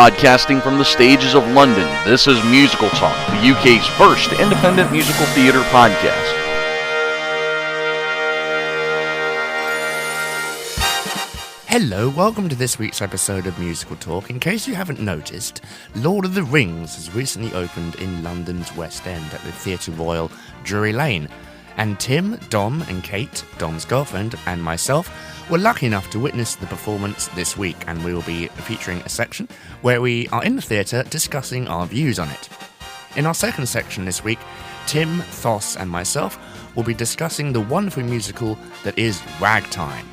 Broadcasting from the stages of London, this is Musical Talk, the UK's first independent musical theatre podcast. Hello, welcome to this week's episode of Musical Talk. In case you haven't noticed, Lord of the Rings has recently opened in London's West End at the Theatre Royal, Drury Lane. And Tim, Dom and Kate, Dom's girlfriend, and myself were lucky enough to witness the performance this week, and we will be featuring a section where we are in the theatre discussing our views on it. In our second section this week, Tim, Thos and myself will be discussing the wonderful musical that is Ragtime.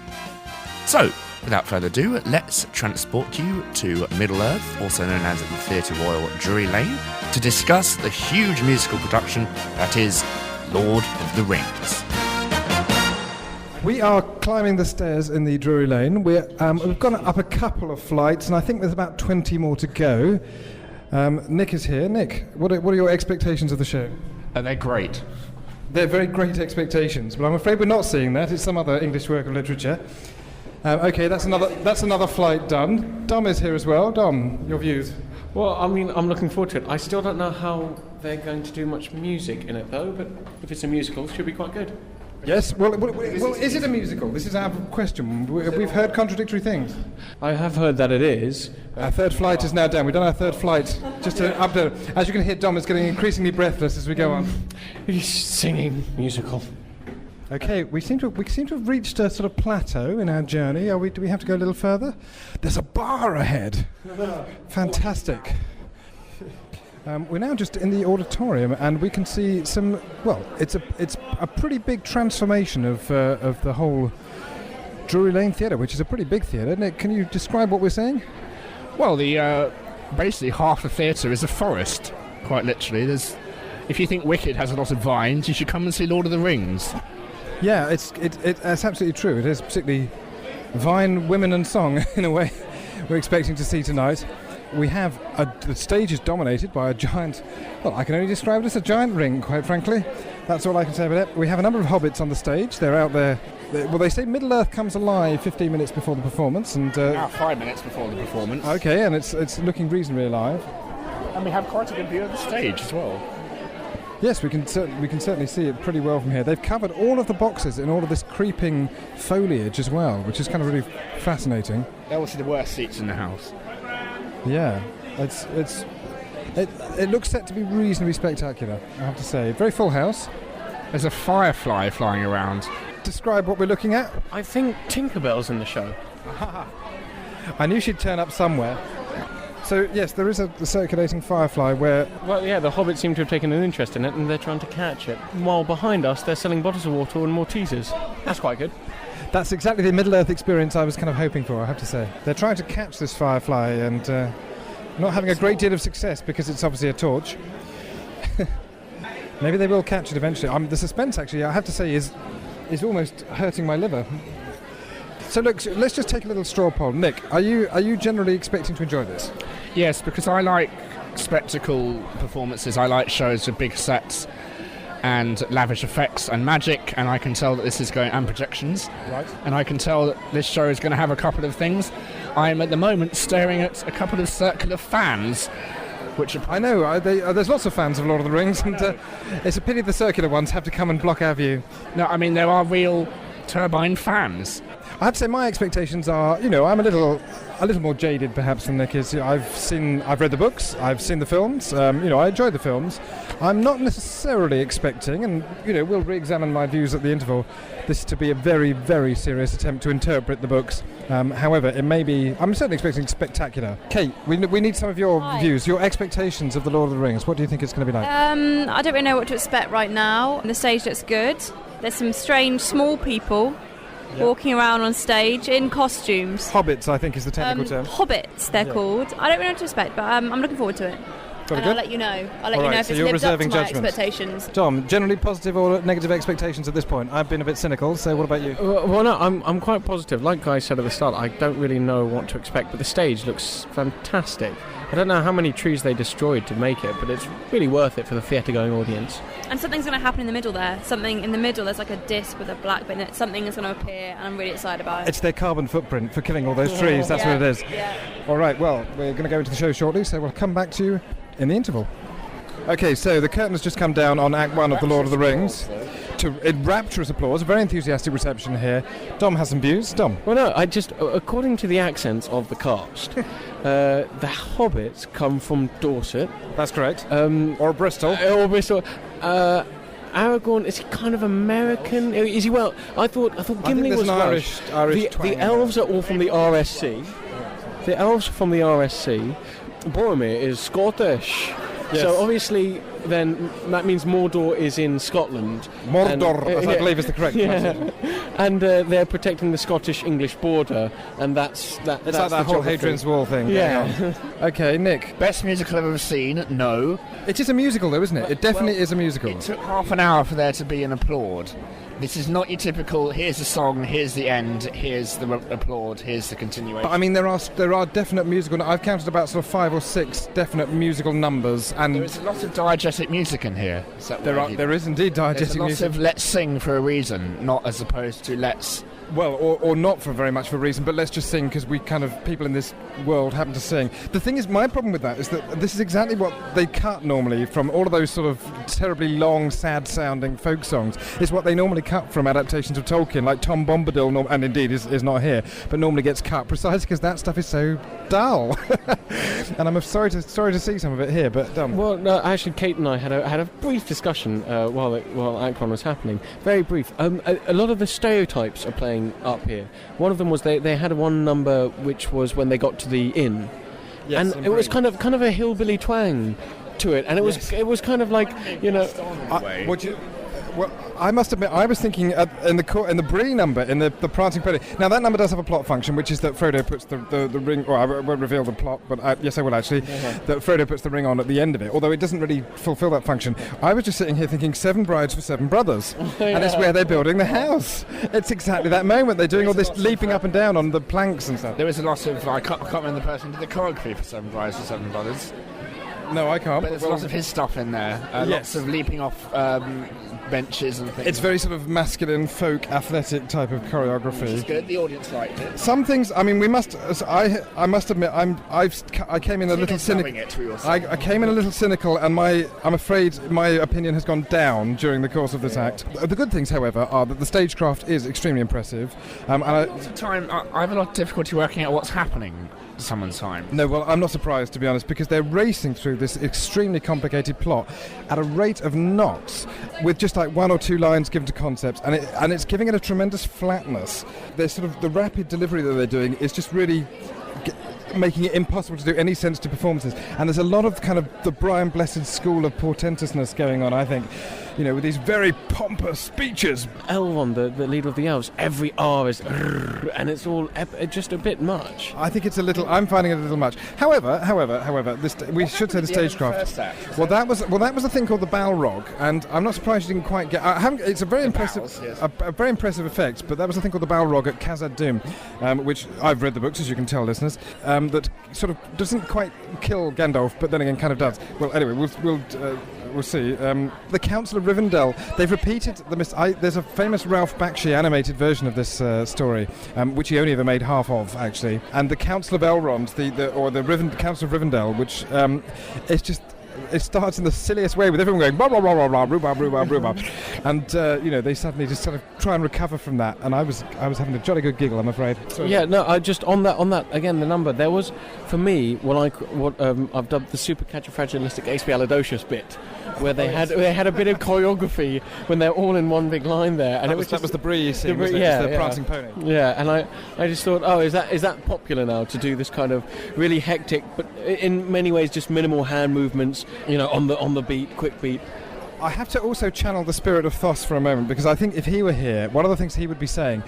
So, without further ado, let's transport you to Middle-earth, also known as the Theatre Royal Drury Lane, to discuss the huge musical production that is Lord of the Rings. We are climbing the stairs in the Drury Lane. We've gone up a couple of flights, and I think there's about 20 more to go. Nick is here. Nick, what are your expectations of the show? They're great. They're very great expectations, but I'm afraid we're not seeing that. It's some other English work of literature. Okay, that's another flight done. Dom is here as well. Dom, your views? Well, I mean, I'm looking forward to it. I still don't know how they're going to do much music in it, though, but if it's a musical, it should be quite good. Yes, well, is it a musical? This is our question. We've heard contradictory things. I have heard that it is. Our third flight is now down. We've done our third flight. Just to update. As you can hear, Dom is getting increasingly breathless as we go on. He's singing musical. Okay, we seem to have reached a sort of plateau in our journey. Do we have to go a little further? There's a bar ahead. Fantastic. We're now just in the auditorium, and we can see some. Well, it's a pretty big transformation of the whole Drury Lane Theatre, which is a pretty big theatre. Nick, can you describe what we're seeing? Well, basically half the theatre is a forest, quite literally. If you think Wicked has a lot of vines, you should come and see Lord of the Rings. Yeah, it's absolutely true. It is particularly vine, women and song, in a way, we're expecting to see tonight. We have the stage is dominated by a giant, well, I can only describe it as a giant ring, quite frankly. That's all I can say about it. We have a number of hobbits on the stage. They're out there. They say Middle-earth comes alive 15 minutes before the performance. And now 5 minutes before the performance. Okay, and it's looking reasonably alive. And we have quite a good view of the stage as well. Yes, we can certainly see it pretty well from here. They've covered all of the boxes in all of this creeping foliage as well, which is kind of really fascinating. They're also the worst seats in the house. Yeah, it looks set to be reasonably spectacular, I have to say. Very full house. There's a firefly flying around. Describe what we're looking at. I think Tinkerbell's in the show. I knew she'd turn up somewhere. So, yes, there is a circulating firefly where... Well, yeah, the hobbits seem to have taken an interest in it, and they're trying to catch it. While behind us, they're selling bottles of water and Maltesers. That's quite good. That's exactly the Middle-earth experience I was kind of hoping for, I have to say. They're trying to catch this firefly and not having a great deal of success because it's obviously a torch. Maybe they will catch it eventually. The suspense, actually, I have to say, is almost hurting my liver. So look, let's just take a little straw poll. Nick, are you generally expecting to enjoy this? Yes, because I like spectacle performances. I like shows with big sets and lavish effects and magic, and I can tell that this is going, and projections. Right. And I can tell that this show is going to have a couple of things. I'm at the moment staring at a couple of circular fans, which are... I know, there's lots of fans of Lord of the Rings, and it's a pity the circular ones have to come and block our view. No, I mean, there are real turbine fans. I have to say my expectations are, I'm a little more jaded perhaps than Nick is. I've read the books, I've seen the films, I enjoyed the films. I'm not necessarily expecting, and we'll re-examine my views at the interval, this to be a very, very serious attempt to interpret the books. However, it may be, I'm certainly expecting spectacular. Kate, we need some of your views, your expectations of the Lord of the Rings. What do you think it's going to be like? I don't really know what to expect right now. The stage looks good. There's some strange small people walking around on stage in costumes. Hobbits, I think, is the technical term. Hobbits, they're called. I don't really know what to expect, but I'm looking forward to it. I'll let you know. I'll let you know if it's lived up to my expectations. Tom, generally positive or negative expectations at this point? I've been a bit cynical, so what about you? Well, no, I'm quite positive. Like Guy said at the start, I don't really know what to expect, but the stage looks fantastic. I don't know how many trees they destroyed to make it, but it's really worth it for the theatre-going audience. And something's going to happen in the middle there. Something in the middle, there's like a disc with a black bit in it. Something is going to appear, and I'm really excited about it. It's their carbon footprint for killing all those trees. That's what it is. Yeah. All right, well, we're going to go into the show shortly, so we'll come back to you in the interval. Okay, so the curtain has just come down on Act 1 of The Lord of the Rings. In rapturous applause, a very enthusiastic reception here. Dom has some views. Dom? Well, no, according to the accents of the cast, the hobbits come from Dorset. That's correct. Or Bristol. Or Bristol. Aragorn, is he kind of American? Is he, well, I thought Gimli was Irish the elves are all from the RSC. The elves are from the RSC. Boromir is Scottish. Yes. So obviously, then that means Mordor is in Scotland. Mordor, as I believe is the correct pronunciation. And they're protecting the Scottish-English border, and that's It's like that whole Hadrian's Wall thing. Yeah. Okay, Nick. Best musical I've ever seen? No. It is a musical, though, isn't it? It definitely is a musical. It took half an hour for there to be an applaud. This is not your typical, here's the song, here's the end, here's the applaud, here's the continuation. But I mean, there are definite musical. I've counted about sort of 5 or 6 definite musical numbers, and there is a lot of diegetic music in here. There is indeed diegetic music. There's music. Of let's sing for a reason, not as opposed to let's. Well, or not for very much of a reason, but let's just sing because we kind of, people in this world happen to sing. The thing is, my problem with that is that this is exactly what they cut normally from all of those sort of terribly long, sad-sounding folk songs, is what they normally cut from adaptations of Tolkien, like Tom Bombadil, and indeed is not here, but normally gets cut precisely because that stuff is so dull. And I'm sorry to see some of it here, but... Well, no, actually, Kate and I had a brief discussion while Act 1 was happening. Very brief. A lot of the stereotypes are playing up here. One of them was they had one number which was when they got to the inn, yes, and it was kind of a hillbilly twang to it, and it was kind of like, you know. Well, I must admit, I was thinking in the Bree number, in the Prancing Pony. Now, that number does have a plot function, which is that Frodo puts the ring... Well, I won't reveal the plot, but yes, I will actually. That Frodo puts the ring on at the end of it, although it doesn't really fulfill that function. I was just sitting here thinking 7 brides for 7 brothers. And it's where they're building the house. It's exactly that moment. They're doing all this leaping up and down on the planks and stuff. There was a lot of... I can't remember the person who did the choreography for 7 brides for 7 brothers. No, I can't. But there's a lot of his stuff in there. Lots of leaping off benches and things. It's very sort of masculine, folk, athletic type of choreography. It's good. The audience liked it. Some things. I mean, I must admit, I came in a little cynical. I came in a little cynical, and I'm afraid my opinion has gone down during the course of this act. The good things, however, are that the stagecraft is extremely impressive. And I have a lot of difficulty working out what's happening. Someone's time. No, well, I'm not surprised, to be honest, because they're racing through this extremely complicated plot at a rate of knots, with just like 1 or 2 lines given to concepts, and it's giving it a tremendous flatness. There's sort of the rapid delivery that they're doing is just really making it impossible to do any sensitive performances. And there's a lot of kind of the Brian Blessed school of portentousness going on, I think, you know, with these very pompous speeches. Elrond, the leader of the elves, every R is and it's all just a bit much. I think it's a little. I'm finding it a little much. However, we should say the stagecraft. Well, that was a thing called the Balrog, and I'm not surprised you didn't quite get. It's a very impressive, a very impressive effect. But that was a thing called the Balrog at Khazad Dûm, which I've read the books, as you can tell, listeners. That sort of doesn't quite kill Gandalf, but then again kind of does. Well, anyway, we'll see. The Council of Rivendell, they've repeated there's a famous Ralph Bakshi animated version of this story, which he only ever made half of, actually. And the Council of Elrond, the Council of Rivendell, which it's just... It starts in the silliest way with everyone going blah blah blah blah blah rhubarb rhubarb rhubarb, and they suddenly just sort of try and recover from that. And I was having a jolly good giggle, I'm afraid. Sorry. Yeah, no, I just on that again. The number there was for me what I've dubbed the supercalifragilisticexpialidocious bit, where they had a bit of choreography when they're all in one big line there, and that was the Bree scene, wasn't it? Yeah, the Prancing Pony. Yeah, and I just thought, oh, is that popular now to do this kind of really hectic, but in many ways just minimal hand movements. On the beat, quick beat. I have to also channel the spirit of Thos for a moment, because I think if he were here, one of the things he would be saying,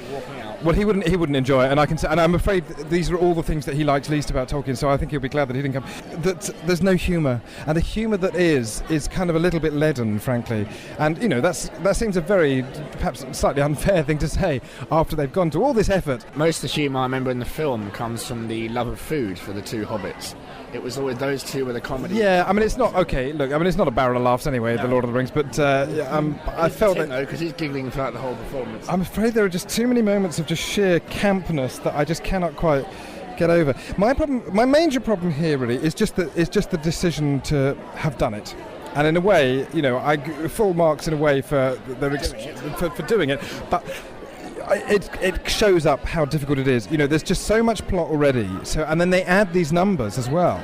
well, he wouldn't enjoy it, and I'm afraid these are all the things that he likes least about Tolkien. So I think he'll be glad that he didn't come. That there's no humour, and the humour that is kind of a little bit leaden, frankly. And that seems a very, perhaps slightly unfair thing to say after they've gone to all this effort. Most of the humour I remember in the film comes from the love of food for the 2 hobbits. It was always those two with the comedy. Yeah, I mean, it's not okay. Look, I mean, it's not a barrel of laughs anyway. The Lord of the Rings, but I felt that because he's giggling throughout the whole performance. I'm afraid there are just too many moments of just sheer campness that I just cannot quite get over. My major problem here really is just the decision to have done it. And in a way, you know, I full marks in a way for doing it, but it shows up how difficult it is. You know, there's just so much plot already. So, and then they add these numbers as well.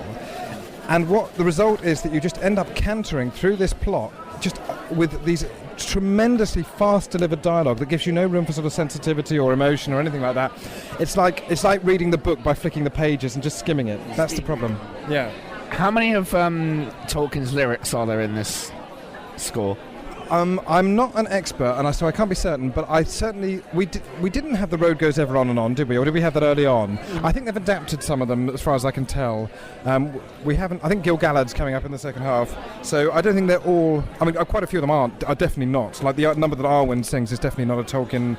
And what the result is that you just end up cantering through this plot just with these tremendously fast delivered dialogue that gives you no room for sort of sensitivity or emotion or anything like that. It's like reading the book by flicking the pages and just skimming it. That's the problem. Yeah. How many of Tolkien's lyrics are there in this score? I'm not an expert, and so I can't be certain, but I certainly... We didn't have The Road Goes Ever On and On, did we? Or did we have that early on? I think they've adapted some of them, as far as I can tell. We haven't... I think Gil-galad's coming up in the second half, so I don't think they're all... I mean, quite a few of them are definitely not. Like, the number that Arwen sings is definitely not a Tolkien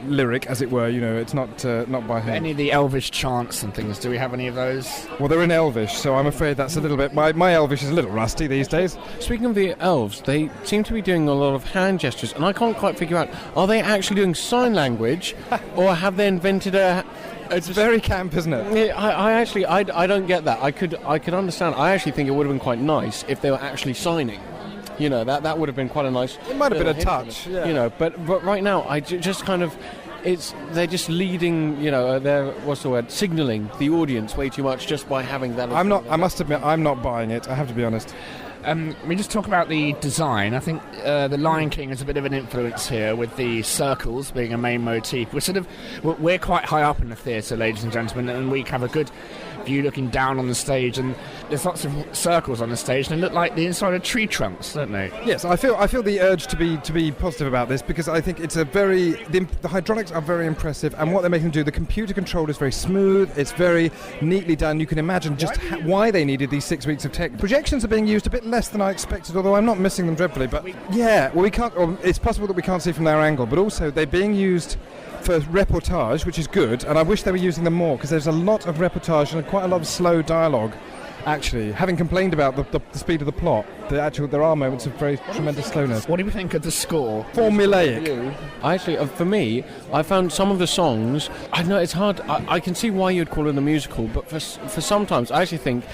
lyric, as it were, you know, it's not by him. Any of the Elvish chants and things, do we have any of those? Well, they're in Elvish, so I'm afraid that's a little bit... My Elvish is a little rusty these days. Speaking of the elves, they seem to be doing a lot of hand gestures, and I can't quite figure out, are they actually doing sign language, or have they invented a... It's very camp, isn't it? Yeah, I don't get that. I could understand. I actually think it would have been quite nice if they were actually signing. You know, that would have been quite a nice... It might have been a touch, yeah. You know, but right now, just kind of... they're just leading, you know, signalling the audience way too much just by having that. I must admit, I'm not buying it, I have to be honest. We just talk about the design. I think the Lion King is a bit of an influence here, with the circles being a main motif. We're quite high up in the theatre, ladies and gentlemen, and we have a good view looking down on the stage, and there's lots of circles on the stage, and they look like the inside of tree trunks, don't they? Yes, I feel the urge to be positive about this, because I think it's the hydraulics are very impressive, and what they're making them do, the computer control is very smooth, it's very neatly done. You can imagine just why they needed these 6 weeks of tech. Projections are being used a bit less than I expected, although I'm not missing them dreadfully, but we can't, or it's possible that we can't see from their angle, but also they're being used for reportage, which is good, and I wish they were using them more, because there's a lot of reportage and quite a lot of slow dialogue. Actually, having complained about the speed of the plot, there are moments of very tremendous slowness. What do you think of the score? Formulaic. Actually, for me, I found some of the songs... I know it's hard. I can see why you'd call it a musical, but for sometimes, I actually think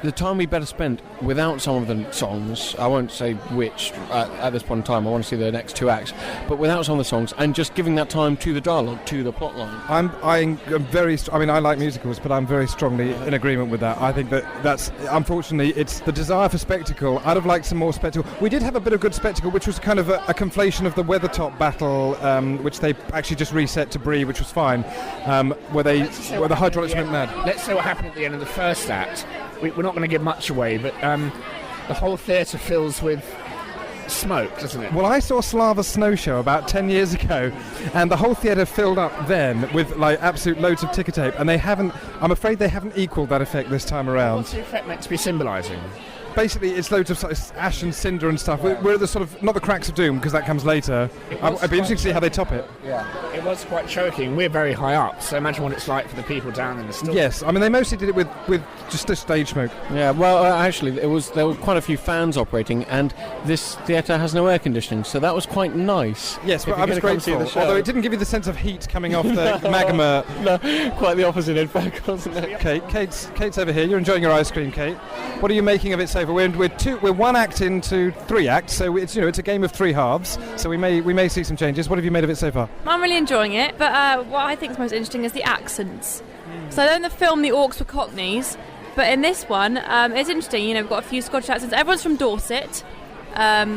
the time we better spent without some of the songs, I won't say which at this point in time, I want to see the next two acts, but without some of the songs, and just giving that time to the dialogue, to the plot line. I'm very... I mean, I like musicals, but I'm very strongly in agreement with that. I think that's... Unfortunately, it's the desire for spectacle. I'd have liked some more spectacle. We did have a bit of good spectacle, which was kind of a conflation of the Weathertop battle, which they actually just reset to Bree, which was fine, where the hydraulics went mad. Let's say what happened at the end of the first act. We're not going to give much away, but the whole theatre fills with smoke, doesn't it? Well, I saw Slava Snow Show about 10 years ago, and the whole theatre filled up then with like absolute loads of ticker tape, and I'm afraid they haven't equaled that effect this time around. What's the effect meant to be symbolising? Basically, it's loads of sort of ash and cinder and stuff. We're the sort of, not the cracks of doom, because that comes later. I'd be interested to see how they top it. Yeah, it was quite choking. We're very high up, so imagine what it's like for the people down in the stalls. Yes, I mean, they mostly did it with just a stage smoke. Yeah, well, actually, there were quite a few fans operating, and this theatre has no air conditioning, so that was quite nice. Yes, well, I was grateful, although it didn't give you the sense of heat coming off the magma. No, quite the opposite, in fact, wasn't it? Okay, Kate's over here. You're enjoying your ice cream, Kate. What are you making of it so far? We're one act into 3 acts, so it's a game of 3 halves. So we may see some changes. What have you made of it so far? I'm really enjoying it, but what I think is most interesting is the accents. So I know in the film the orcs were Cockneys, but in this one it's interesting. You know, we've got a few Scottish accents. Everyone's from Dorset,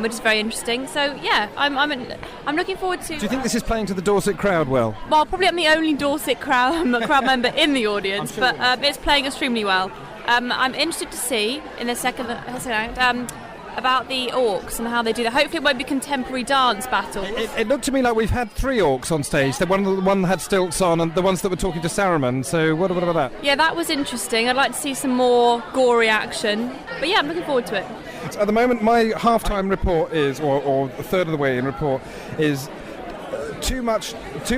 which is very interesting. So yeah, I'm looking forward to. Do you think this is playing to the Dorset crowd well? Well, probably I'm the only Dorset crowd member in the audience, but it's playing extremely well. I'm interested to see in the second act about the orcs and how they do that. Hopefully it won't be contemporary dance battles. It looked to me like we've had 3 orcs on stage. The one that had stilts on, and the ones that were talking to Saruman. So what about that? Yeah, that was interesting. I'd like to see some more gory action. But yeah, I'm looking forward to it. At the moment, my half-time report is, or a third of the way in report, is too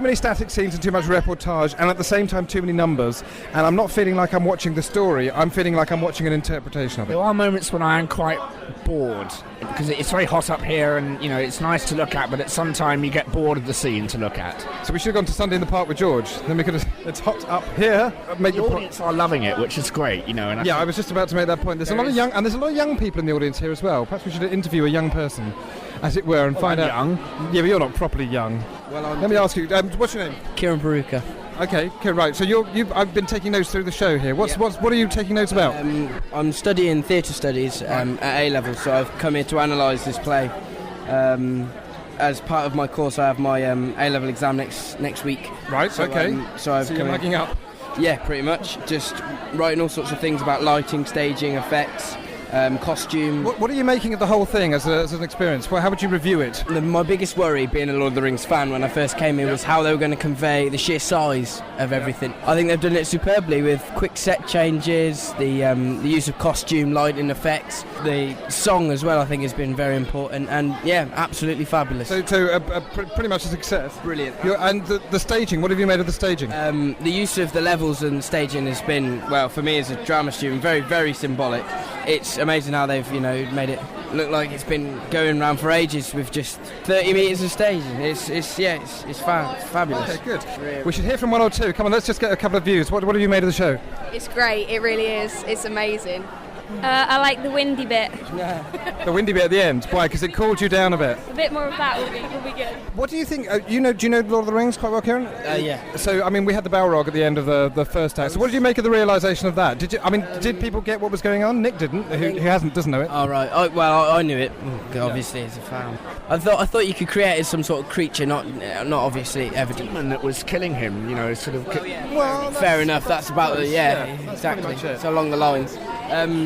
many static scenes and too much reportage, and at the same time too many numbers. And I'm not feeling like I'm watching the story. I'm feeling like I'm watching an interpretation of it. There are moments when I am quite bored because it's very hot up here, and it's nice to look at. But at some time you get bored of the scene to look at. So we should have gone to Sunday in the Park with George. Then we could have. It's hot up here. The audience are loving it, which is great. I was just about to make that point. There's a lot of young people in the audience here as well. Perhaps we should interview a young person, as it were, and find out. Young. Yeah, but you're not properly young. Well, let me ask you. What's your name? Kieran Baruka. Okay, right. So I've been taking notes through the show here. What are you taking notes about? I'm studying theatre studies at A level, so I've come here to analyse this play. As part of my course, I have my A level exam next week. Right. So, okay. So you're mugging up. Yeah, pretty much. Just writing all sorts of things about lighting, staging, effects, costume. What are you making of the whole thing as an experience? How would you review it? My biggest worry, being a Lord of the Rings fan when I first came here, was how they were going to convey the sheer size of everything. I think they've done it superbly with quick set changes, the use of costume, lighting effects, the song as well. I think has been very important, and yeah, absolutely fabulous. So pretty much a success. Brilliant. And the staging. What have you made of the staging? The use of the levels and staging has been, well, for me as a drama student, very, very symbolic. It's amazing how they've, made it look like it's been going around for ages with just 30 metres of staging. It's fabulous. Okay, good. We should hear from one or two. Come on, let's just get a couple of views. What have you made of the show? It's great. It really is. It's amazing. I like the windy bit. The windy bit at the end. Why? Because it cooled you down a bit. A bit more of that would be good. What do you think? Do you know Lord of the Rings quite well, Kieran? Yeah. So, we had the Balrog at the end of the first act. So what did you make of the realisation of that? Did people get what was going on? Nick didn't. Who doesn't know it. Oh, right. I knew it, obviously, as a fan. I thought you could create it as some sort of creature, not obviously evident. Demon that was killing him, sort of... Well, fair enough. That's about it. Yeah, exactly. So along the lines.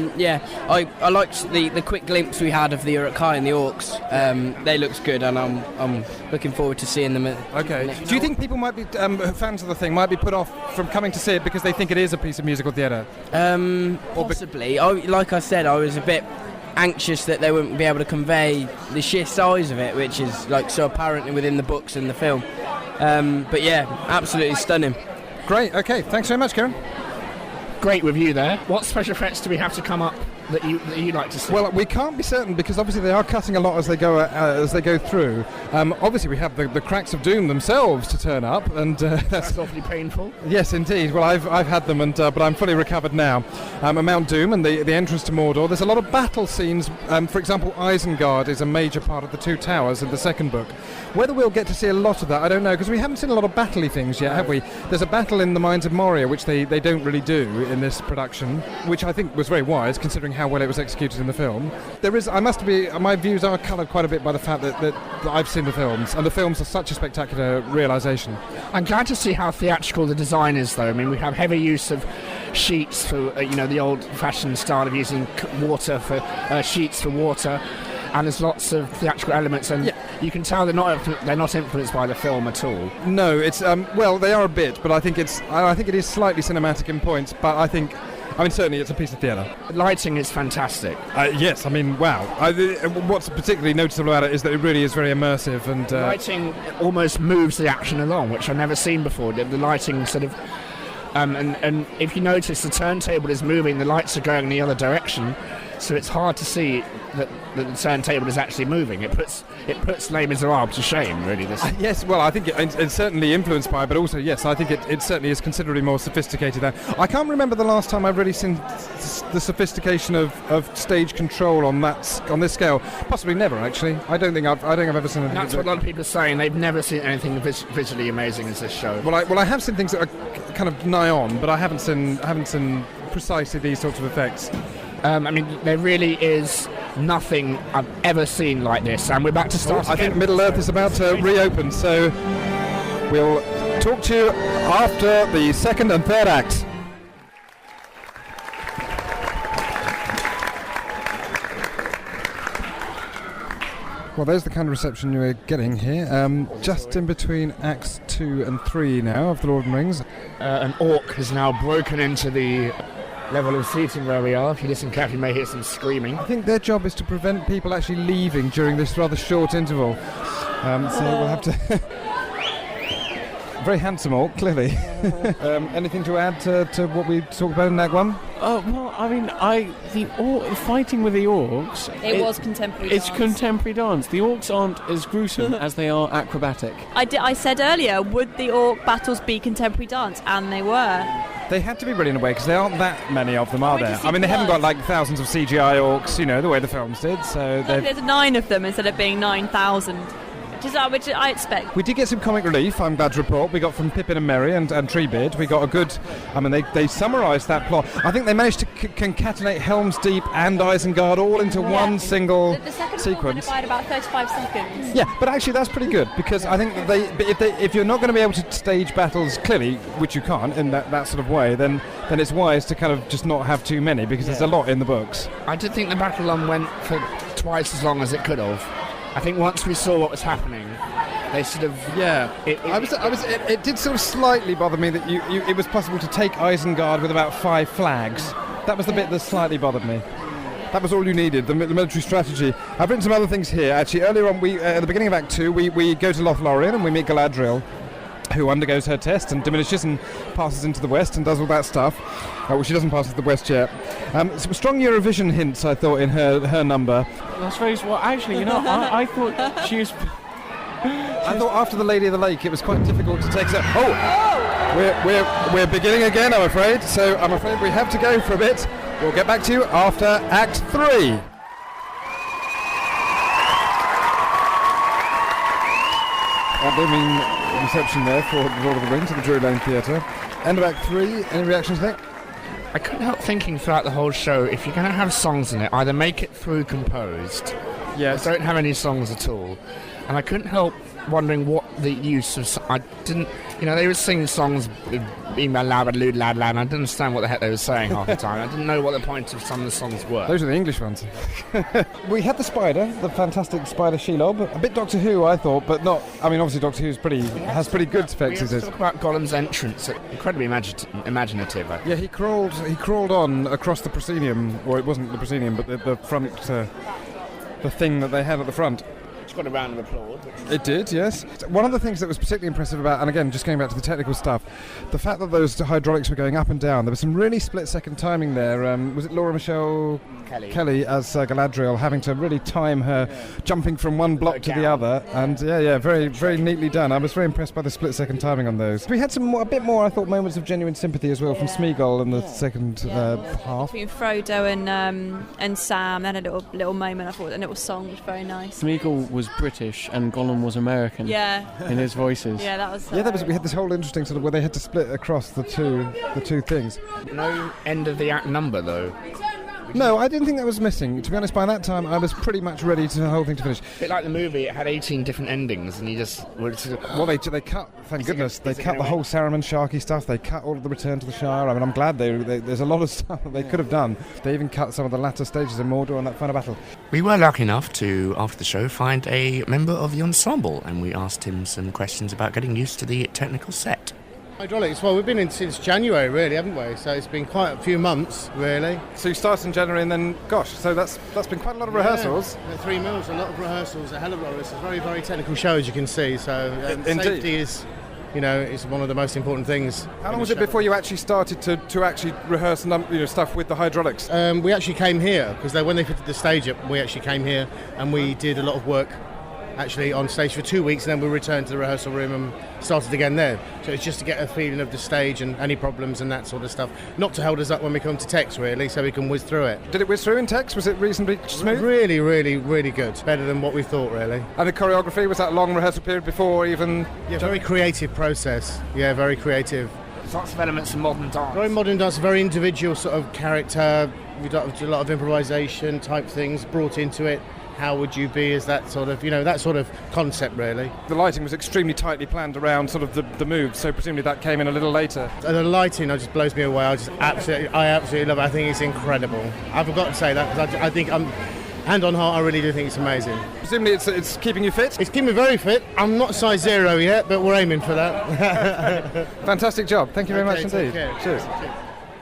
I liked the quick glimpse we had of the Uruk-hai and the orcs. They looked good, and I'm looking forward to seeing them. Okay. Do you think people might be fans of the thing might be put off from coming to see it because they think it is a piece of musical theatre? Possibly. Like I said, I was a bit anxious that they wouldn't be able to convey the sheer size of it, which is so apparent within the books and the film. But yeah, absolutely stunning. Great. Okay. Thanks very much, Kieran. Great review there. What special effects do we have to come up that you'd like to see? Well, we can't be certain because obviously they are cutting a lot as they go through. Obviously, we have the cracks of doom themselves to turn up, and that's awfully painful. Yes, indeed. Well, I've had them, but I'm fully recovered now. Mount Doom and the entrance to Mordor. There's a lot of battle scenes. For example, Isengard is a major part of the Two Towers in the second book. Whether we'll get to see a lot of that, I don't know, because we haven't seen a lot of battle-y things yet, have we? There's a battle in the Mines of Moria, which they don't really do in this production, which I think was very wise, considering how well it was executed in the film. My views are coloured quite a bit by the fact that I've seen the films, and the films are such a spectacular realisation. I'm glad to see how theatrical the design is, though. We have heavy use of sheets for, the old-fashioned style of using water for sheets for water. And there's lots of theatrical elements, and you can tell they're not influenced by the film at all. No, it's they are a bit, but I think it is slightly cinematic in points. But certainly it's a piece of theatre. The lighting is fantastic. Yes, wow. What's particularly noticeable about it is that it really is very immersive, and the lighting almost moves the action along, which I've never seen before. The lighting sort of. And if you notice, the turntable is moving, the lights are going in the other direction, so it's hard to see that the turntable is actually moving. It puts Les Miserables to shame, really. This. Yes, well, I think it's certainly influenced by it, but also, yes, I think it certainly is considerably more sophisticated. I can't remember the last time I've really seen the sophistication of stage control on this scale. Possibly never, actually. I don't think I've ever seen anything. That's what a lot of people are saying. They've never seen anything visually amazing as this show. Well, I have seen things that are kind of nigh on, but I haven't seen precisely these sorts of effects. There really is nothing I've ever seen like this, and we're back to start again. I think Middle Earth is about to reopen, so we'll talk to you after the second and third acts. Well, there's the kind of reception you're getting here. Just in between Acts 2 and 3 now of The Lord of the Rings. An orc has now broken into the level of seating where we are. If you listen carefully, you may hear some screaming. I think their job is to prevent people actually leaving during this rather short interval. So we'll have to... Very handsome orc, clearly. Anything to add to what we talked about in Act 1? Well, I mean, the fighting with the orcs... It was contemporary It's dance. contemporary dance. The orcs aren't as gruesome as they are acrobatic. I said earlier, would the orc battles be contemporary dance? And they were. They had to be brilliant in a way, because there aren't that many of them, are Wait to there? see I mean, they haven't got blood. like thousands of CGI orcs, the way the films did, so they've... There's 9 of them instead of being 9,000, which I expect. We did get some comic relief, I'm glad to report. We got from Pippin and Merry and Treebeard. We got a good... I mean, they summarised that plot. I think they managed to concatenate Helm's Deep and Isengard all into one single The second sequence. one about 35 seconds. Yeah, but actually that's pretty good, because I think that if you're not going to be able to stage battles clearly, which you can't in that sort of way, then it's wise to kind of just not have too many, because there's a lot in the books. I did think the battle run went for twice as long as it could have. I think once we saw what was happening, they sort of... Yeah, it did sort of slightly bother me that it was possible to take Isengard with about 5 flags. That was the bit that slightly bothered me. That was all you needed, the military strategy. I've written some other things here, actually. Earlier on, at the beginning of Act 2, we go to Lothlorien and we meet Galadriel, who undergoes her test and diminishes and passes into the west and does all that stuff. Well, she doesn't pass into the west yet. Some strong Eurovision hints, I thought, in her number. I suppose, well, actually, I thought she was... I thought after The Lady of the Lake, it was quite difficult to take... We're beginning again, I'm afraid. So I'm afraid we have to go for a bit. We'll get back to you after Act 3. Booming reception there for The Lord of the Rings at the Drury Lane Theatre. End of Act 3. Any reactions, Nick? I couldn't help thinking throughout the whole show, if you're going to have songs in it, either make it through composed, Yes. or don't have any songs at all. And I couldn't help wondering what the use of... I didn't... they were singing songs, being loud, lewd, lad, lad, and I didn't understand what the heck they were saying half the time. I didn't know what the point of some of the songs were. Those are the English ones. We had the spider, the fantastic spider Shelob. A bit Doctor Who, I thought, but not... I mean, obviously Doctor Who has pretty good We effects. have to talk about Gollum's entrance. Incredibly imaginative. I think. Yeah, he crawled on across the proscenium, or it wasn't the proscenium, but the front, the thing that they had at the front. It's got a round of applause. It did, yes. One of the things that was particularly impressive about, and again, just going back to the technical stuff, the fact that those hydraulics were going up and down, there was some really split-second timing there. Was it Laura Michelle Kelly as Galadriel, having to really time her jumping from one block to the other, and very, very neatly done. I was very impressed by the split-second timing on those. We had a bit more, I thought, moments of genuine sympathy as well from Smeagol in the second half. Between Frodo and Sam, they had a little moment. I thought the little song was very nice. Smeagol was British and Gollum was American. Yeah. In his voices. Yeah, that was. We had this whole interesting sort of where they had to split across the two things. No end of the act number, though. No, I didn't think that was missing. To be honest, by that time I was pretty much ready to the whole thing to finish. A bit like the movie, it had 18 different endings, and you just... Well, they cut, thank goodness, they cut the whole Saruman Sharky stuff, they cut all of the Return to the Shire. I mean, I'm glad there's a lot of stuff that they could have done. They even cut some of the latter stages of Mordor on that final battle. We were lucky enough to, after the show, find a member of the ensemble, and we asked him some questions about getting used to the technical set. Hydraulics, well, we've been in since January, really, haven't we? So it's been quite a few months, really. So you started in January and then, gosh, so that's been quite a lot of rehearsals. Yeah, 3 months, a lot of rehearsals, a hell of a lot. It's a very, very technical show, as you can see. So safety is, is one of the most important things. How long was it before you actually started to actually rehearse stuff with the hydraulics? We actually came here, because when they fitted the stage up, we actually came here and we did a lot of work actually on stage for 2 weeks, and then we returned to the rehearsal room and started again there. So it's just to get a feeling of the stage and any problems and that sort of stuff. Not to hold us up when we come to text, really, so we can whiz through it. Did it whiz through in text? Was it reasonably smooth? Really, really, really good. Better than what we thought, really. And the choreography, was that long rehearsal period before even... Yeah, very creative process. Yeah, very creative. There's lots of elements of modern dance. Very modern dance, very individual sort of character. We do a lot of improvisation type things brought into it. How would you be as that sort of, that sort of concept, really. The lighting was extremely tightly planned around sort of the moves, so presumably that came in a little later. And the lighting just blows me away. I absolutely love it. I think it's incredible. I forgot to say that because I think hand on heart, I really do think it's amazing. Presumably it's keeping you fit? It's keeping me very fit. I'm not size 0 yet, but we're aiming for that. Fantastic job. Thank you very much indeed. Cheers.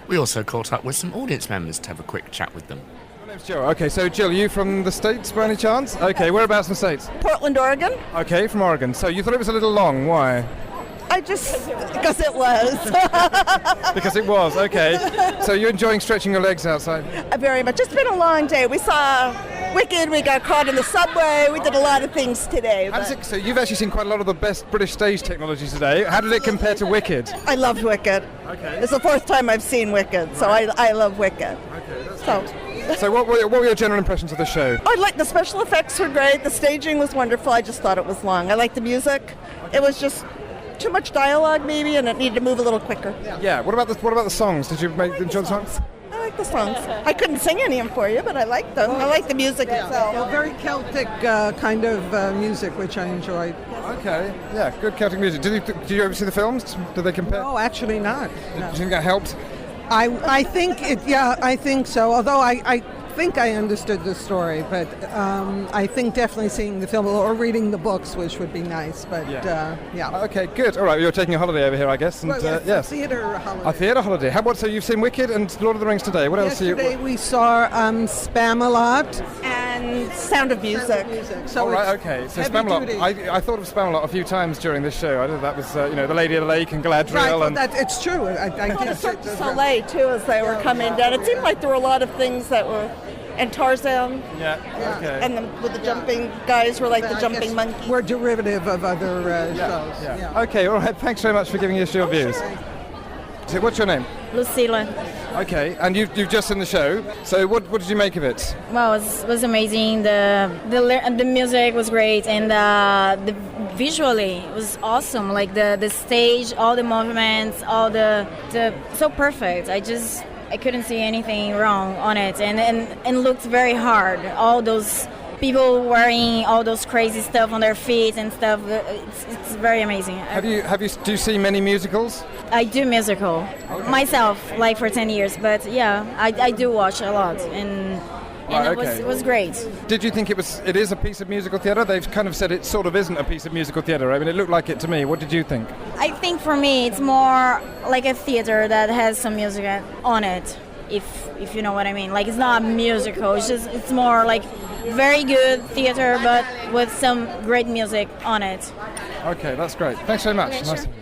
We also caught up with some audience members to have a quick chat with them. My name's Jill. Okay, so Jill, you from the States by any chance? Okay, whereabouts in the States? Portland, Oregon. Okay, from Oregon. So you thought it was a little long. Why? Because it was. Because it was, okay. So you're enjoying stretching your legs outside? Very much. It's been a long day. We saw Wicked, we got caught in the subway, we did a lot of things today. So you've actually seen quite a lot of the best British stage technology today. How did it compare to Wicked? I loved Wicked. Okay. It's the fourth time I've seen Wicked, so I love Wicked. Okay, that's so. Good. So what were your general impressions of the show? I liked the special effects were great, the staging was wonderful, I just thought it was long. I liked the music. It was just too much dialogue maybe, and it needed to move a little quicker. Yeah. What about the songs? Did you enjoy the songs? I like the songs. I couldn't sing any of them for you, but I liked them. I like the music itself. Yeah, very Celtic kind of music, which I enjoyed. Okay. Yeah. Good Celtic music. Did you ever see the films? Did they compare? No, actually not. Do you think that helped? I think it. Yeah, I think so. Although I think I understood the story, but I think definitely seeing the film or reading the books, which would be nice. But yeah. Okay, good. All right, you're taking a holiday over here, I guess. And, yes, theatre holiday. A theatre holiday. So you've seen Wicked and Lord of the Rings today. What else? Yesterday we saw Spam-A-Lot and Sound of Music. So okay. So Spam-A-Lot. I thought of Spam-A-Lot a few times during this show. I know that was the Lady of the Lake and Galadriel. Right, and it's true. I did Cirque du Soleil too as they were coming down. It seemed like there were a lot of things that were. And Tarzan. Yeah. Okay. And with the jumping guys were like the jumping monkeys. We're derivative of other shows. Yeah. Okay. All right. Thanks very much for giving us your views. So, what's your name? Lucilla. Okay. And you've just seen the show. So, what did you make of it? Well, it was amazing. The music was great, and the visually it was awesome. Like the stage, all the movements, all the so perfect. I couldn't see anything wrong on it, and looked very hard. All those people wearing all those crazy stuff on their feet and stuff. It's very amazing. Do you see many musicals? I do musical myself, like for 10 years. But yeah, I do watch a lot, and it was great. Did you think it is a piece of musical theatre? They've kind of said it sort of isn't a piece of musical theatre. I mean, it looked like it to me. What did you think? I think for me it's more like a theatre that has some music on it, if you know what I mean. Like, it's not a musical, it's more like very good theatre but with some great music on it. Okay, that's great. Thanks very much. Yeah, nice. sure.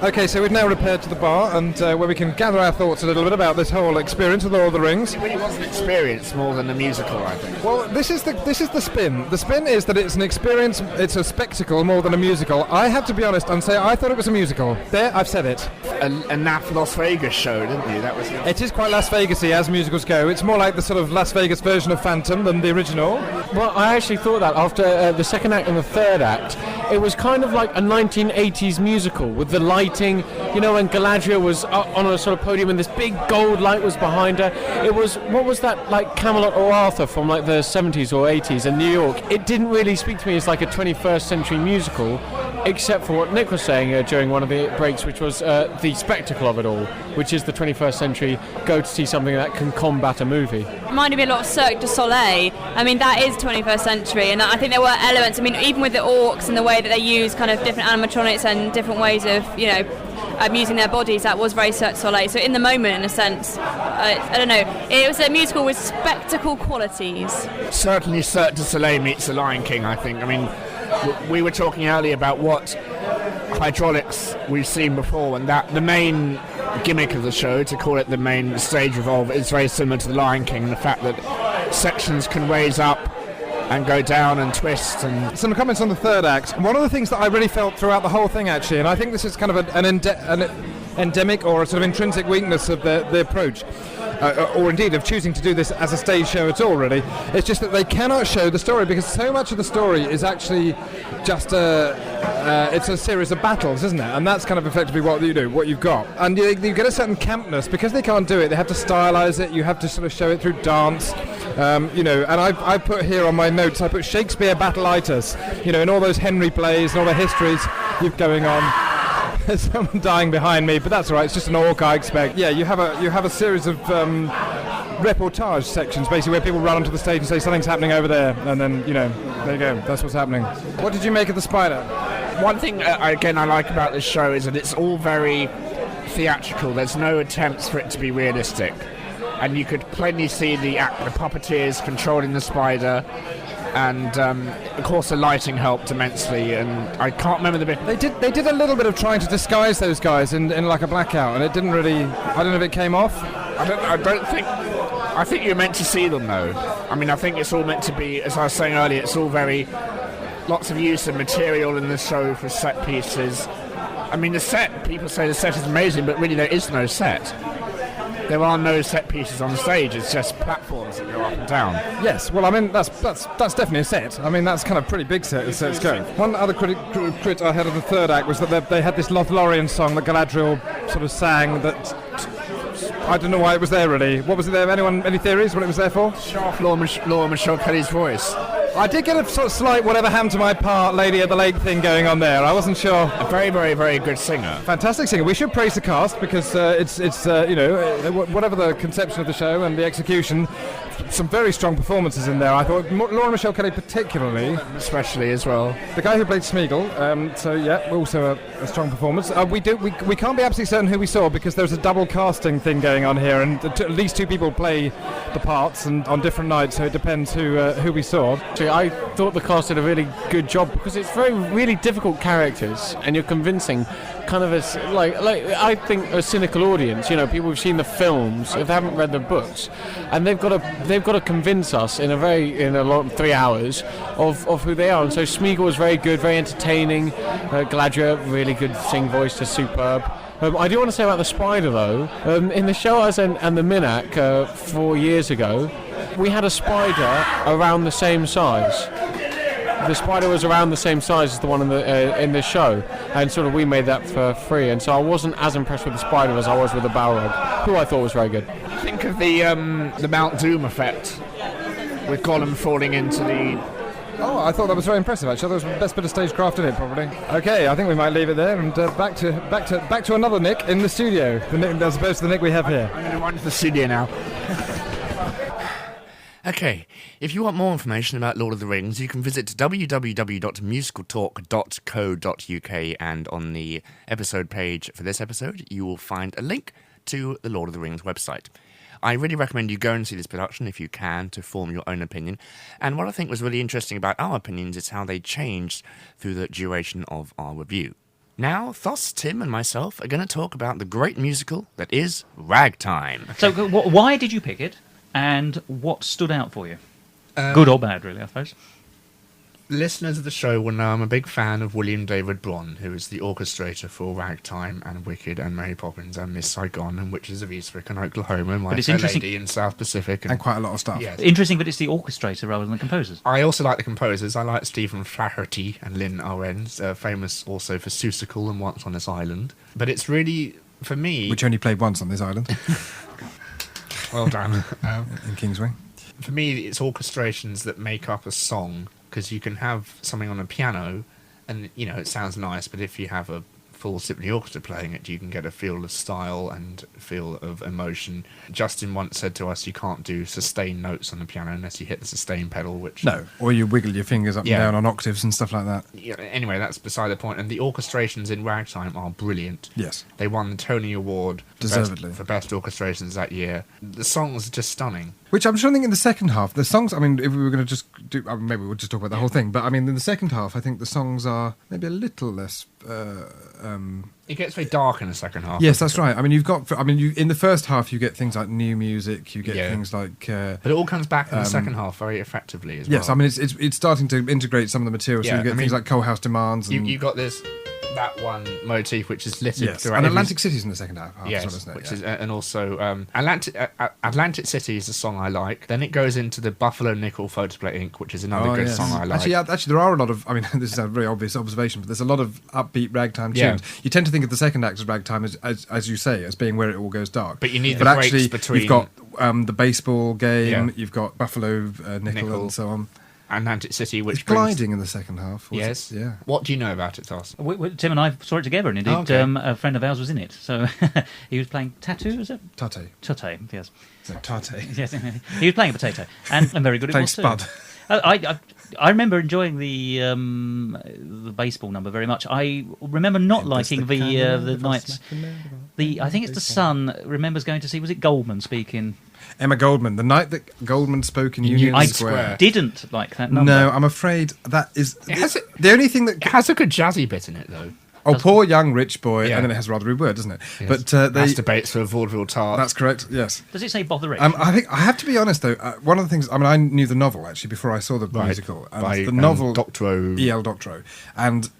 Okay, so we've now repaired to the bar, and where we can gather our thoughts a little bit about this whole experience of Lord of the Rings. It really was an experience more than a musical, I think. Well, this is the spin. The spin is that it's an experience, it's a spectacle more than a musical. I have to be honest and say I thought it was a musical. There, I've said it. A naff Las Vegas show, didn't you? That was. It is quite Las Vegas-y as musicals go. It's more like the sort of Las Vegas version of Phantom than the original. Well, I actually thought that after the second act and the third act, it was kind of like a 1980s musical with the lighting. You know, when Galadriel was on a sort of podium and this big gold light was behind her. It was, what was that, like Camelot or Arthur from like the 70s or 80s in New York. It didn't really speak to me as like a 21st century musical, except for what Nick was saying during one of the breaks, which was the spectacle of it all, which is the 21st century, go to see something that can combat a movie. Reminded me a lot of Cirque du Soleil. I mean, that is 21st century, and I think there were elements, I mean, even with the orcs and the way that they use kind of different animatronics and different ways of, using their bodies, that was very Cirque du Soleil. So in the moment, in a sense, I don't know, it was a musical with spectacle qualities. Certainly Cirque du Soleil meets The Lion King, I think. I mean, we were talking earlier about what hydraulics we've seen before, and that the main gimmick of the show, to call it the main stage revolve, is very similar to The Lion King, and the fact that sections can raise up and go down and twist. And some comments on the third act. One of the things that I really felt throughout the whole thing, actually, and I think this is kind of an endemic or a sort of intrinsic weakness of the approach, or indeed of choosing to do this as a stage show at all, really, it's just that they cannot show the story, because so much of the story is actually just it's a series of battles, isn't it? And that's kind of effectively what you've got. And you get a certain campness. Because they can't do it, they have to stylize it, you have to sort of show it through dance. And I put here on my notes, I put Shakespeare battleitis, in all those Henry plays and all the histories you've going on. There's someone dying behind me, but that's all right, it's just an orc, I expect. Yeah, you have a series of reportage sections, basically, where people run onto the stage and say something's happening over there, and then, there you go, that's what's happening. What did you make of the spider? One thing, again, I like about this show is that it's all very theatrical. There's no attempts for it to be realistic. And you could plainly see the puppeteers controlling the spider, And of course the lighting helped immensely, and I can't remember the bit. They did a little bit of trying to disguise those guys in like a blackout, and it didn't really. I don't know if it came off. I don't think. I think you're meant to see them though. I mean, I think it's all meant to be, as I was saying earlier, it's all very lots of use of material in the show for set pieces. I mean, the set. People say the set is amazing, but really there is no set. There are no set pieces on stage. It's just platforms that go up and down. Yes, well, I mean that's definitely a set. I mean that's kind of pretty big set. The set's going. One other crit I had of the third act was that they had this Lothlorien song that Galadriel sort of sang. That I don't know why it was there really. What was it there? Anyone? Any theories what it was there for? Sharp Laura Michelle Kelly's voice. I did get a sort of slight whatever happened to my part, Lady at the Lake thing going on there. I wasn't sure. A very, very, very good singer. Fantastic singer. We should praise the cast because it's whatever the conception of the show and the execution, some very strong performances in there. I thought Laura Michelle Kelly particularly, especially as well. The guy who played Smeagol. So yeah, also a strong performance. We can't be absolutely certain who we saw because there's a double casting thing going on here, and at least two people play the parts and on different nights. So it depends who we saw. I thought the cast did a really good job because it's really difficult characters, and you're convincing kind of I think a cynical audience. You know, people who've seen the films, if they haven't read the books, and they've got to convince us in a long 3 hours of who they are. And so Smeagol was very good, very entertaining. Galadriel, really good sing voice, just superb. I do want to say about the spider though. In the show I was in and the Minac 4 years ago, we had a spider around the same size. The spider was around the same size as the one in the show, and sort of we made that for free. And so I wasn't as impressed with the spider as I was with the Balrog, who I thought was very good. Think of the Mount Doom effect with Gollum falling into the. Oh, I thought that was very impressive. Actually, that was the best bit of stagecraft in it, probably. Okay, I think we might leave it there and back to another Nick in the studio, the Nick, as opposed to the Nick we have here. I'm going to run to the studio now. Okay, if you want more information about Lord of the Rings, you can visit www.musicaltalk.co.uk, and on the episode page for this episode, you will find a link to the Lord of the Rings website. I really recommend you go and see this production if you can, to form your own opinion. And what I think was really interesting about our opinions is how they changed through the duration of our review. Now, Thos, Tim and myself are going to talk about the great musical that is Ragtime. So why did you pick it? And what stood out for you? Good or bad, really, I suppose. Listeners of the show will know I'm a big fan of William David Bron, who is the orchestrator for Ragtime and Wicked and Mary Poppins and Miss Saigon and Witches of Eastwick and Oklahoma and My Fair Lady in South Pacific. And quite a lot of stuff. Yes. Interesting that it's the orchestrator rather than the composers. I also like the composers. I like Stephen Flaherty and Lynn Owens, famous also for Seussical and Once on This Island. But it's really, for me... Which only played once on this island. Well done. In Kingsway. For me, it's orchestrations that make up a song, because you can have something on a piano and, you know, it sounds nice, but if you have a full symphony orchestra playing it, you can get a feel of style and feel of emotion. Justin once said to us, you can't do sustained notes on the piano unless you hit the sustain pedal, which... No, or you wiggle your fingers up and down on octaves and stuff like that. Yeah, anyway, that's beside the point. And the orchestrations in Ragtime are brilliant. Yes. They won the Tony Award deservedly for best orchestrations that year. The songs are just stunning. Which I'm trying to think in the second half, the songs, I mean, if we were going to just do, maybe we'll just talk about the whole thing, but I mean, in the second half, I think the songs are maybe a little less... It gets very dark in the second half. Yes, that's right. I mean, in the first half, you get things like new music, you get things like... but it all comes back in the second half very effectively as well. Yes, I mean, it's starting to integrate some of the material, so you get things like Coalhouse Demands. And you got that one motif which is littered throughout. And Atlantic City's in the second half. Yes, isn't it? which is, and also Atlantic City is a song I like. Then it goes into the Buffalo Nickel Photoplay Inc., which is another good song I like. Actually, there are a lot of... I mean, this is a very obvious observation, but there's a lot of upbeat ragtime tunes. You tend to think of the second act of Ragtime as you say, as being where it all goes dark. But you need the breaks between... You've got the baseball game, you've got Buffalo Nickel and so on. Atlantic City, which it's gliding in the second half. Yes. What do you know about it, Thos? Tim and I saw it together, and indeed a friend of ours was in it. So he was playing Tattoo, was it? Tate, yes. So Tate. Yes, he was playing a potato, and very good. Playing Spud. I remember enjoying the baseball number very much. I remember not liking the nights. I think it's the Sun remembers going to see, was it Goldman speaking? Emma Goldman, the night that Goldman spoke in Union Square. I didn't like that number. No, I'm afraid that is the only thing that... It has a good jazzy bit in it, though. Oh, poor young rich boy, and then it has a rather rude word, doesn't it? Yes. But masturbates for a vaudeville tart. That's correct. Yes. Does it say botheration? I think I have to be honest though. One of the things, I mean, I knew the novel actually before I saw the musical. And by the novel, Doctorow. E.L. Doctorow, and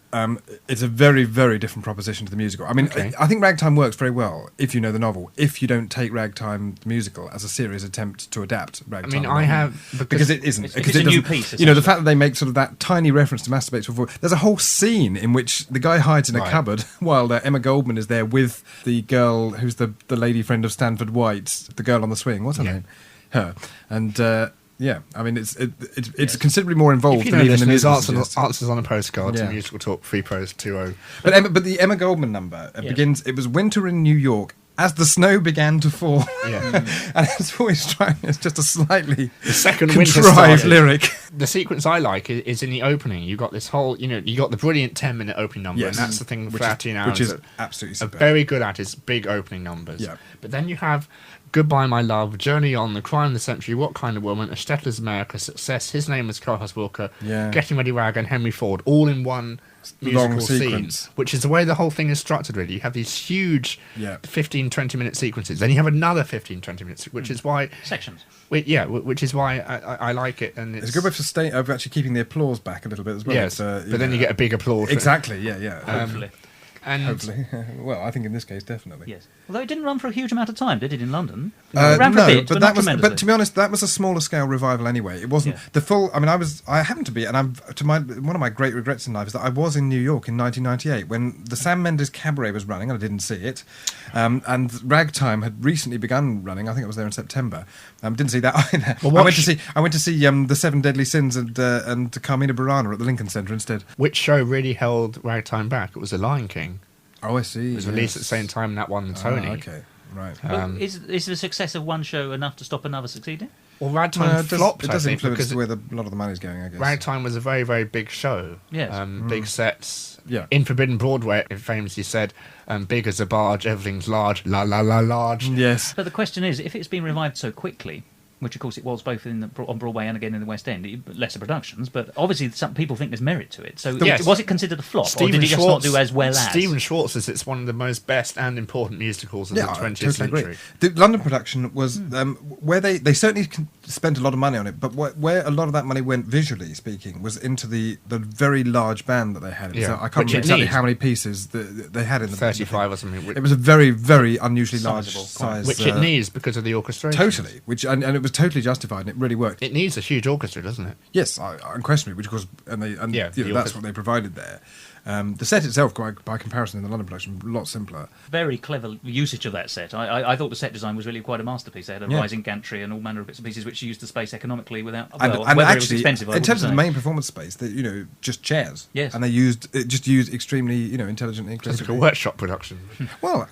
it's a very, very different proposition to the musical. I mean, I think Ragtime works very well if you know the novel. If you don't take Ragtime the musical as a serious attempt to adapt Ragtime, I mean, I have because it isn't. It's a new piece. You know, the fact that they make sort of that tiny reference to masturbate before. There's a whole scene in which the guy hides in a cupboard while Emma Goldman is there with the girl who's the lady friend of Stanford White, the girl on the swing. What's her name? Her. And yeah, I mean, it's considerably more involved than even the musical. Answers on a postcard to Musical Talk, Free Pros 20. But the Emma Goldman number begins. It was winter in New York as the snow began to fall. Yeah, and it's always trying. It's just a slightly contrived lyric. The sequence I like is in the opening. You got this whole, you got the brilliant 10-minute opening number, and that's the thing. Flatty and which is absolutely superb. Very good at his big opening numbers. Yeah, but then you have Goodbye My Love, Journey On, The Crime of the Century, What Kind of Woman, A Stetler's America, Success, His Name is Carlos Wilker, Getting Ready Rag, and Henry Ford, all in one musical scene, which is the way the whole thing is structured, really. You have these huge 15-20 minute sequences, then you have another 15-20 minutes, which is why... Sections. Which is why I like it. And it's a good way of actually keeping the applause back a little bit as well. Yes, but then you get a big applause. Exactly, yeah. Hopefully. Hopefully. Well, I think in this case, definitely. Yes. Although it didn't run for a huge amount of time, did it, in London? It ran for a bit, but to be honest, that was a smaller scale revival anyway. It wasn't the full. I mean, I happened to be, and one of my great regrets in life is that I was in New York in 1998 when the Sam Mendes Cabaret was running, and I didn't see it, and Ragtime had recently begun running. I think it was there in September. Didn't see that either. Well, I went to see the Seven Deadly Sins and Carmina Burana at the Lincoln Center instead. Which show really held Ragtime back? It was The Lion King. Oh, I see. It was released at the same time that won the Tony. Okay, right. Is the success of one show enough to stop another succeeding? Well, Ragtime flopped. It does influence where a lot of the money's going, I guess. Ragtime was a very, very big show. Yes. Big sets. Yeah. In Forbidden Broadway, it famously said, big as a barge, everything's large, la la la large. Yes. But the question is, if it's been revived so quickly, which of course it was both on Broadway and again in the West End, lesser productions, but obviously some people think there's merit to it. So was it considered a flop, or did it just not do as well as? Stephen Schwartz says it's one of the most best and important musicals of the 20th century. Agree. The London production was where they certainly spent a lot of money on it, but where a lot of that money went, visually speaking, was into the very large band that they had. So I can't remember exactly how many pieces they had in the 35 or something. It was a very, very unusually large size. Which it needs because of the orchestration. Totally. And it was totally justified, and it really worked. It needs a huge orchestra, doesn't it? Yes, unquestionably, which of course, that's what they provided there. The set itself, by comparison in the London production, a lot simpler. Very clever usage of that set. I thought the set design was really quite a masterpiece. They had a rising gantry and all manner of bits and pieces which used the space economically without... and whether actually, it was expensive, in terms of the main performance space, just chairs. Yes. And they used extremely, intelligently. It's like a workshop production. Well,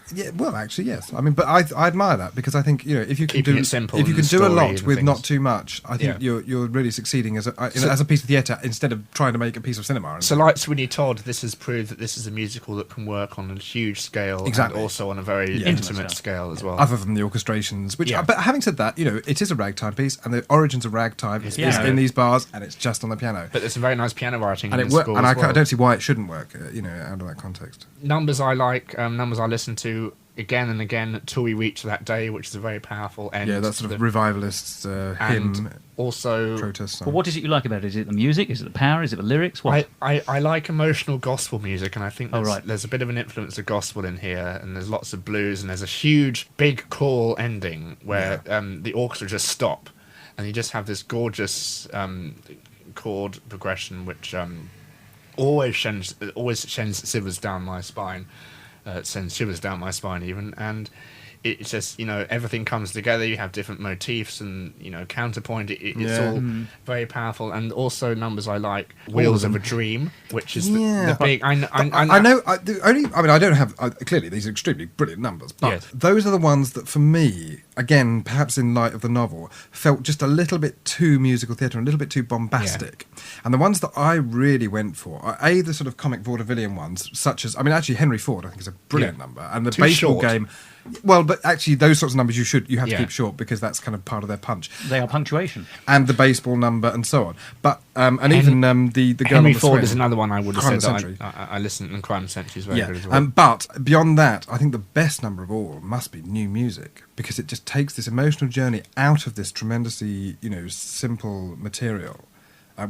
actually, yes. I mean, but I admire that because I think, if you can Keeping it simple, if you can do a lot with things. not too much, I think you're really succeeding as a piece of theatre instead of trying to make a piece of cinema. So, like Sweeney Todd, this has proved that this is a musical that can work on a huge scale and also on a very intimate scale as well. Other than the orchestrations, but having said that, it is a ragtime piece, and the origins of ragtime is in these bars, and it's just on the piano. But there's some very nice piano writing and in the score I don't see why it shouldn't work, out of that context. Numbers I like, numbers I listen to again and again till we reach that day, which is a very powerful end. Yeah, that's sort of revivalist hymn. Also, protest song. Well, what is it you like about it? Is it the music? Is it the power? Is it the lyrics? What? I like emotional gospel music, and I think there's a bit of an influence of gospel in here, and there's lots of blues, and there's a huge, big choral ending where the orchestra just stop, and you just have this gorgeous chord progression, which always sends shivers down my spine. Sends shivers down my spine even, and it's just everything comes together. You have different motifs and counterpoint. It's all very powerful, and also numbers I like. Wheels of a Dream, which is the big. I know. I don't have clearly these are extremely brilliant numbers, but those are the ones that for me again, perhaps in light of the novel, felt just a little bit too musical theatre, a little bit too bombastic. Yeah. And the ones that I really went for are the sort of comic vaudevillian ones, such as, I mean, actually Henry Ford I think is a brilliant number, and the too baseball short. Game. Well, but actually, those sorts of numbers you have to keep short because that's kind of part of their punch. They are punctuation. And the baseball number and so on. But even the girl Henry on the Ford swing, is another one I would have Crime said of the that Century. I listened, and Crime of the Century is very good as well. But beyond that, I think the best number of all must be New Music, because it just takes this emotional journey out of this tremendously, simple material,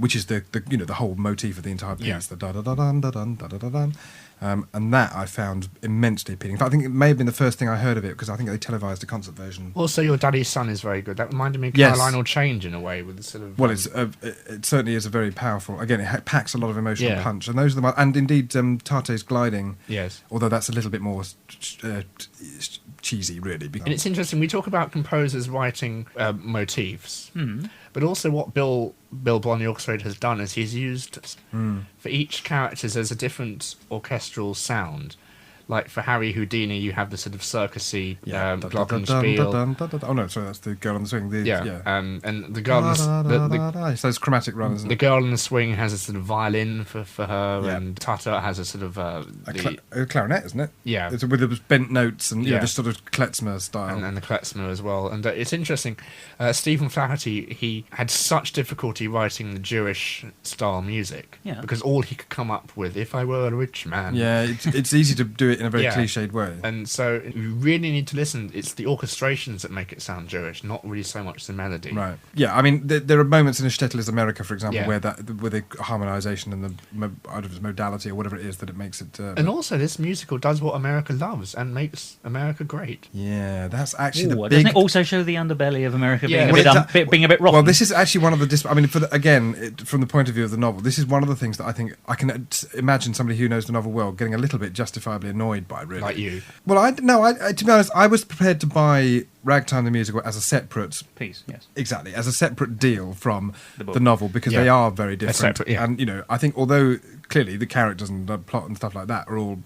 which is the whole motif of the entire piece, the da da da dun da dun da da da dun. And that I found immensely appealing. In fact, I think it may have been the first thing I heard of it, because I think they televised a concert version. Also, Your Daddy's Son is very good. That reminded me of Caroline or Change in a way, with the sort of. Well, it certainly is a very powerful. Again, it packs a lot of emotional punch, and those are the ones. And indeed, Tate's Gliding. Yes. Although that's a little bit more cheesy, really. And it's interesting. We talk about composers writing motifs, but also what Bill Bond, the orchestrator, has done is he's used for each character there's a different orchestral sound. Like for Harry Houdini, you have the sort of circusy glockenspiel. Oh no, sorry, that's the girl on the swing. And the girl on the those chromatic runs. The girl on the swing has a sort of violin for her, and Tata has a sort of a clarinet, isn't it? Yeah, it's with the bent notes and this sort of klezmer style, and the klezmer as well. And it's interesting. Stephen Flaherty, he had such difficulty writing the Jewish style music because all he could come up with, "If I were a rich man." Yeah, it's easy to do it in a very cliched way. And so you really need to listen. It's the orchestrations that make it sound Jewish, not really so much the melody. Right. Yeah, I mean, there are moments in A Shtetl is America, for example, where the harmonisation and the out of its modality or whatever it is that it makes it... and also this musical does what America loves and makes America great. Yeah, that's actually the big... Doesn't it also show the underbelly of America being a bit rotten? Well, this is actually one of the... I mean, from the point of view of the novel, this is one of the things that I think I can imagine somebody who knows the novel well getting a little bit justifiably annoyed by, really. Like you. Well, to be honest, I was prepared to buy Ragtime the Musical as a separate piece, yes. Exactly, as a separate deal from the novel, because they are very different. Separate, and, I think although clearly the characters and the plot and stuff like that are all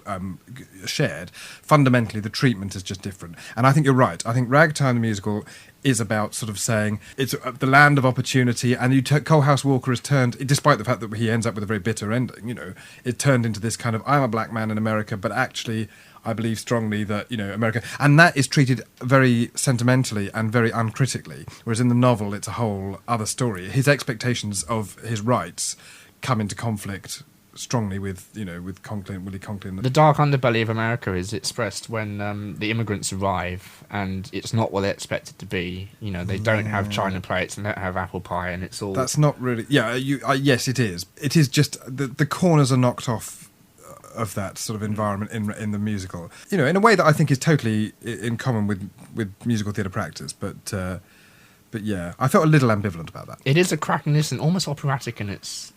shared, fundamentally the treatment is just different. And I think you're right. I think Ragtime the Musical is about sort of saying it's the land of opportunity, and Coalhouse Walker has turned, despite the fact that he ends up with a very bitter ending, it turned into this kind of, I'm a black man in America, but actually I believe strongly that, America... And that is treated very sentimentally and very uncritically, whereas in the novel it's a whole other story. His expectations of his rights come into conflict strongly with Willie Conklin. The dark underbelly of America is expressed when the immigrants arrive, and it's not what they expect it to be. They don't have china plates and don't have apple pie, and it's all... That's not really... Yeah, yes, it is. It is just... The corners are knocked off of that sort of environment in the musical. In a way that I think is totally in common with musical theatre practice, but yeah, I felt a little ambivalent about that. It is a cracking listen, almost operatic in its...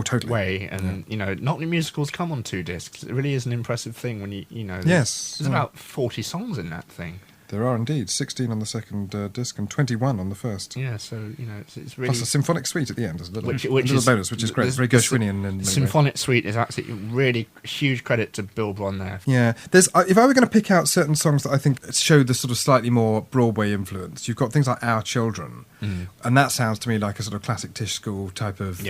totally. way, and not many musicals come on 2 discs. It really is an impressive thing when there's about 40 songs in that thing. There are indeed 16 on the second disc and 21 on the first. Yeah, so it's really... Plus a symphonic suite at the end, as a little is, bonus, which is great. Very Gershwinian. And symphonic suite is absolutely really huge credit to Bill Bond there. Yeah, there's if I were going to pick out certain songs that I think show the sort of slightly more Broadway influence, you've got things like Our Children, and that sounds to me like a sort of classic Tisch School type of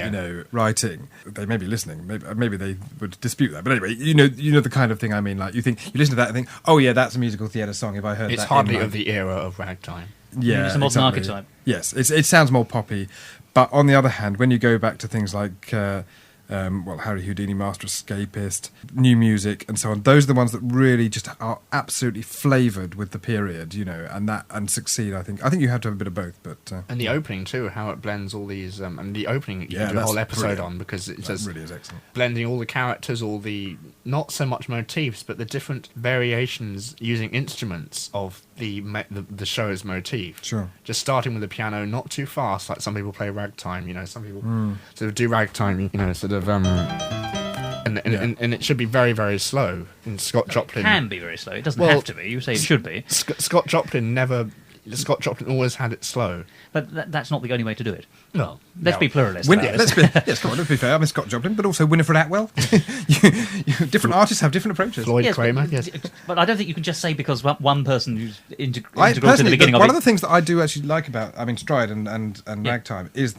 writing. They may be listening, maybe they would dispute that, but anyway, you know the kind of thing I mean. Like you listen to that and think, oh yeah, that's a musical theatre song. If I heard it's that, hardly of the era of ragtime. Yeah, it's a modern archetype. Yes, it sounds more poppy, but on the other hand, when you go back to things like Harry Houdini, Master Escapist, New Music, and so on, those are the ones that really just are absolutely flavoured with the period, and succeed. I think you have to have a bit of both, but and the opening too, how it blends all these, and the opening you can do a whole episode on, because it just really is excellent, blending all the characters, all the not so much motifs, but the different variations using instruments of the show's motif. Sure. Just starting with the piano, not too fast, like some people play ragtime. Some people sort of do ragtime. Sort of. And it should be very, very slow. And Scott Joplin can be very slow. It doesn't have to be. You say it should be. Scott Joplin never Scott Joplin always had it slow. But that's not the only way to do it. No. Let's be pluralist. Yes, come on, let's be fair. I'm Scott Joplin, but also Winifred Atwell. Different artists have different approaches. Floyd Kramer, yes. But I don't think you can just say because one person who's integral to the beginning one of the things that I do actually like about, stride and ragtime is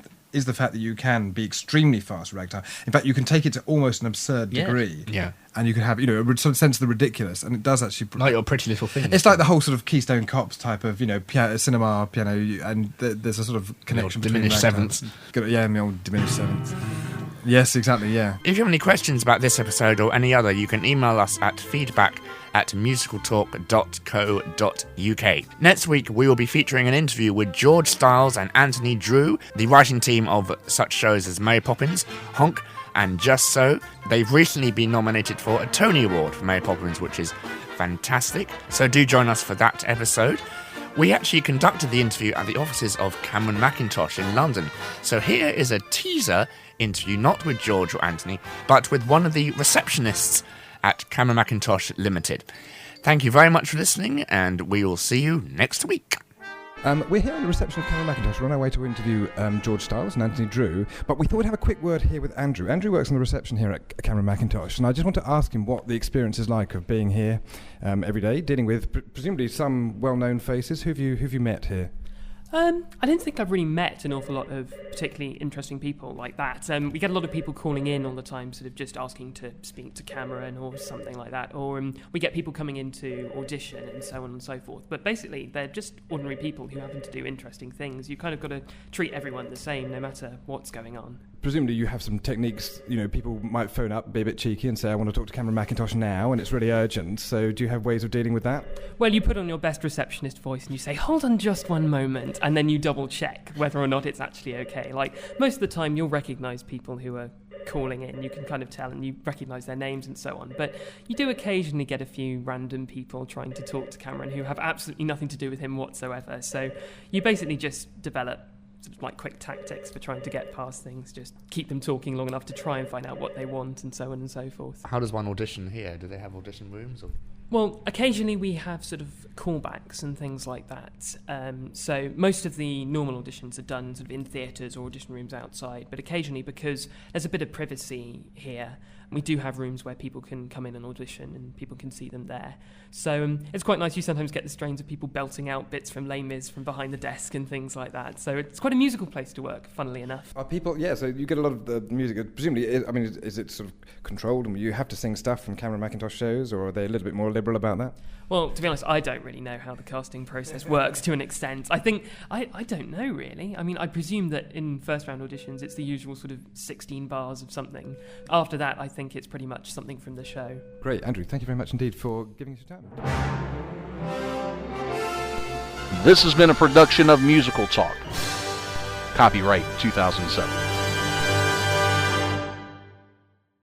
the fact that you can be extremely fast ragtime. In fact, you can take it to almost an absurd degree. Yeah. And you can have, a sort of sense of the ridiculous, and it does actually... Like your Pretty Little Thing. It's like the whole sort of Keystone Cops type of, cinema, piano, and there's a sort of connection between... Diminished sevenths. Yeah, the old diminished sevenths. Yes, exactly, yeah. If you have any questions about this episode or any other, you can email us at feedback@musicaltalk.co.uk. Next week, we will be featuring an interview with George Stiles and Anthony Drew, the writing team of such shows as Mary Poppins, Honk, and Just So. They've recently been nominated for a Tony Award for Mary Poppins, which is fantastic. So do join us for that episode. We actually conducted the interview at the offices of Cameron Mackintosh in London. So here is a teaser interview, not with George or Anthony, but with one of the receptionists at Cameron Mackintosh Limited. Thank you very much for listening, and we will see you next week. We're here at the reception of Cameron Mackintosh. We're on our way to interview George Stiles and Anthony Drew, but we thought we'd have a quick word here with Andrew. Andrew works on the reception here at Cameron Mackintosh, and I just want to ask him what the experience is like of being here every day, dealing with presumably some well-known faces. Who have you met here? I don't think I've really met an awful lot of particularly interesting people like that. We get a lot of people calling in all the time, sort of just asking to speak to Cameron or something like that. Or we get people coming in to audition and so on and so forth. But basically, they're just ordinary people who happen to do interesting things. You kind of got to treat everyone the same, no matter what's going on. Presumably you have some techniques, people might phone up, be a bit cheeky and say, I want to talk to Cameron Mackintosh now, and it's really urgent. So do you have ways of dealing with that? Well, you put on your best receptionist voice and you say, hold on just one moment, and then you double check whether or not it's actually okay. Like, most of the time you'll recognise people who are calling in, you can kind of tell, and you recognise their names and so on. But you do occasionally get a few random people trying to talk to Cameron who have absolutely nothing to do with him whatsoever. So you basically just develop sort of like quick tactics for trying to get past things, just keep them talking long enough to try and find out what they want and so on and so forth. How does one audition here? Do they have audition rooms? Or? Well, occasionally we have sort of callbacks and things like that. So most of the normal auditions are done sort of in theatres or audition rooms outside, but occasionally, because there's a bit of privacy here, we do have rooms where people can come in and audition and people can see them there. So it's quite nice. You sometimes get the strains of people belting out bits from Les Mis from behind the desk and things like that. So it's quite a musical place to work, funnily enough. Are people, so you get a lot of the music, presumably, is it sort of controlled and you have to sing stuff from Cameron Mackintosh shows, or are they a little bit more liberal about that? Well, to be honest, I don't really know how the casting process works to an extent. I think, I don't know really. I mean, I presume that in first round auditions it's the usual sort of 16 bars of something. After that, I think it's pretty much something from the show. Great, Andrew, thank you very much indeed for giving us your time. This has been a production of Musical Talk. Copyright 2007.